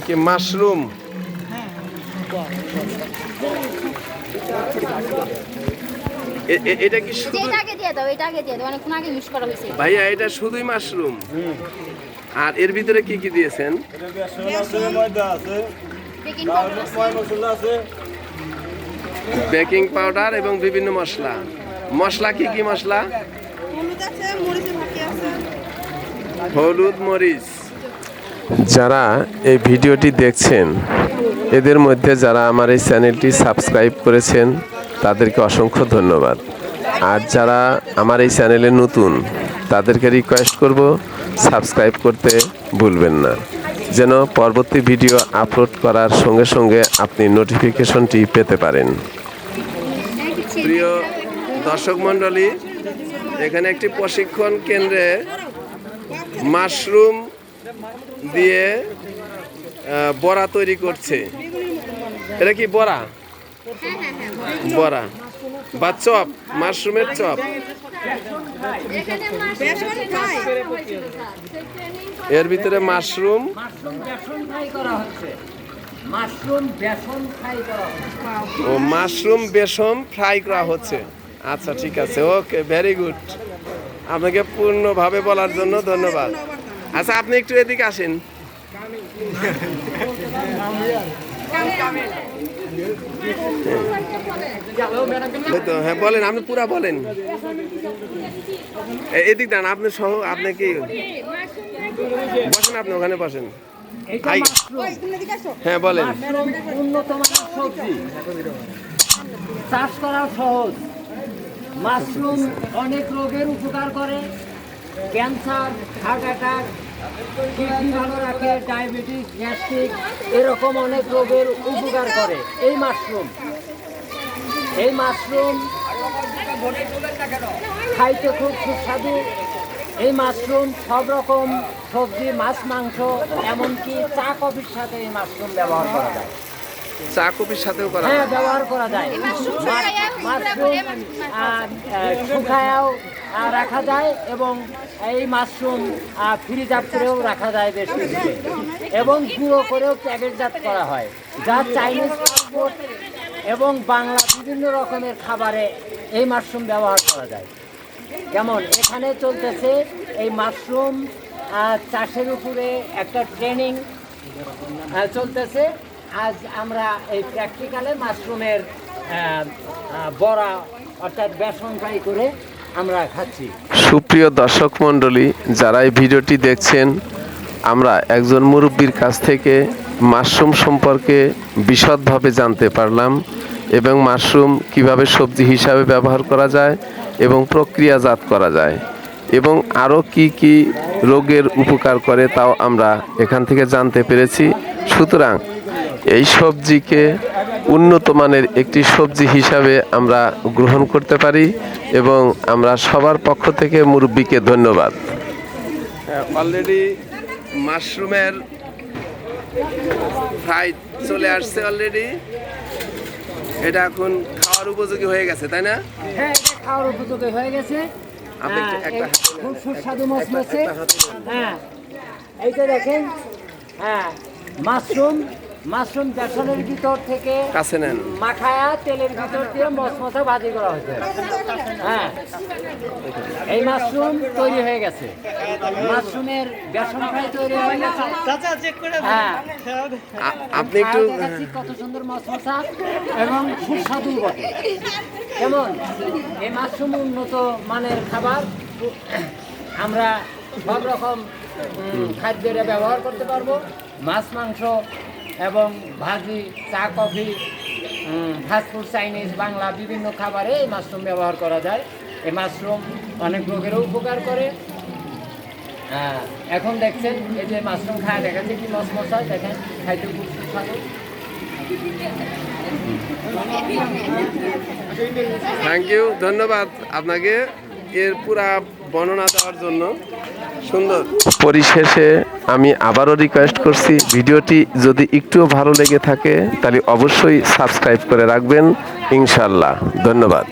কি মাশরুম? এটা কি শুধু এটাকে দিয়ে দাও, এটাকে দিয়ে দাও, অনেকক্ষণ আগে মিক্স করা হয়েছে। ভাইয়া এটা শুধুই মাশরুম? আর এর ভিতরে কি কি দিয়েছেন? বেকিং পাউডার এবং বিভিন্ন মশলা। মশলা কি কি মশলা? হলুদ, মরিচ। যারা এই ভিডিওটি দেখছেন এদের মধ্যে যারা আমার এই চ্যানেলটি সাবস্ক্রাইব করেছেন তাদেরকে অসংখ্য ধন্যবাদ। আর যারা আমার এই চ্যানেলে নতুন তাদেরকে রিকোয়েস্ট করব সাবস্ক্রাইব করতে ভুলবেন না, যেন পরবর্তী ভিডিও আপলোড করার সঙ্গে সঙ্গে আপনি নোটিফিকেশনটি পেতে পারেন। প্রিয় দর্শক মণ্ডলী, এখানে একটি প্রশিক্ষণ কেন্দ্রে মাশরুম দিয়ে বড়া তৈরি করছে। এটা কি বড়া? বড়া বা চপ, মাশরুমের চপ। এর ভিতরে মাশরুম ও মাশরুম বেসন ফ্রাই করা হচ্ছে। আচ্ছা, ঠিক আছে, ওকে, ভেরি গুড। আপনাকে পূর্ণভাবে বলার জন্য ধন্যবাদ। আচ্ছা, আপনি একটু এদিকে আসেন। হ্যাঁ বলেন, আপনি পুরা বলেন। এদিক দেন, আপনি সহ, আপনি কি বসেন, আপনি ওখানে বসেন। হ্যাঁ বলেন। উন্নত মানের সবজি, চাষ করা সহজ। মাশরুম অনেক রোগের উপকার করে। ক্যান্সার, হার্ট অ্যাটাক, কিডনি ভালো রাখে, ডায়াবেটিস, গ্যাস্ট্রিক, এরকম অনেক রোগের উপকার করে এই মাশরুম। এই মাশরুম খাইতে খুব সুস্বাদু। এই মাশরুম সব রকম সবজি, মাছ, মাংস, এমনকি চা কফির সাথে এই মাশরুম ব্যবহার করা যায়। চা কফির সাথেও করা হ্যাঁ, ব্যবহার করা যায়। মাশরুম শুকায়াও রাখা যায় এবং এই মাশরুম ফ্রিজার করেও রাখা যায় বেশ কিছুদিন, এবং গুঁড়ো করেও প্যাকেটজাত করা হয়, যা চাইনিজ ফাস্টফুড এবং বাংলা বিভিন্ন রকমের খাবারে এই মাশরুম ব্যবহার করা যায়। যেমন এখানে চলতেছে এই মাশরুম চাষের উপরে একটা ট্রেনিং চলতেছে। আজ আমরা এই প্র্যাকটিক্যালে মাশরুমের বড়া অর্থাৎ বেসন ফ্রাই করে আমরা খাচ্ছি। সুপ্রিয় দর্শক মণ্ডলী, যারা এই ভিডিওটি দেখছেন, আমরা একজন মুরব্বীর কাছ থেকে মাশরুম সম্পর্কে বিশদভাবে জানতে পারলাম এবং মাশরুম কিভাবে সবজি হিসাবে ব্যবহার করা যায় এবং প্রক্রিয়াজাত করা যায় এবং আরও কি কি রোগের উপকার করে তাও আমরা এখান থেকে জানতে পেরেছি। সুতরাং এই সবজিকে উন্নত মানের একটি সবজি হিসাবে আমরা গ্রহণ করতে পারি এবং আমরা সবার পক্ষ থেকে মুরব্বীকে ধন্যবাদ। অলরেডি মাশরুমের ফ্রাই চলে আসছে অলরেডি। এটা এখন খাওয়ার উপযোগী হয়ে গেছে, তাই না? হ্যাঁ, এটা খাওয়ার উপযোগী হয়ে গেছে। খুব সুস্বাদু মশমশে। হ্যাঁ, এইটা দেখেন। হ্যাঁ, মাশরুম বেসনের ভিতর থেকে কাছে নেন, মাখায়া তেলের ভিতর দিয়ে মশমশা ভাজি করা হয়েছে। হ্যাঁ, এই মাশরুম তৈরি হয়ে গেছে। মাশরুমের বেসন ফ্রাই তৈরি হয়ে গেছে। হ্যাঁ, আপনি একটু কত সুন্দর মশমশা এবং সুস্বাদু বটে। যেমন এই মাশরুম উন্নত মানের খাবার, আমরা সব রকম খাদ্যের ব্যবহার করতে পারবো। মাছ, মাংস এবং ভাজি, চা, কফি, ফাস্টফুড, চাইনিজ, বাংলা বিভিন্ন খাবারে এই মাশরুম ব্যবহার করা যায়। এই মাশরুম অনেক রোগেরও উপকার করে। এখন দেখছেন এই যে মাশরুম খায় দেখাচ্ছে কি মশমশা, দেখেন খাইতে খুব সুস্বাদু। থ্যাংক ইউ, ধন্যবাদ আপনাকে এর পুরা বর্ণনা দেওয়ার জন্য। সুন্দর। পরিশেষে আমি আবারও রিকোয়েস্ট করছি, ভিডিওটি যদি একটুও ভালো লেগে থাকে তাহলে অবশ্যই সাবস্ক্রাইব করে রাখবেন, ইনশাল্লাহ। ধন্যবাদ।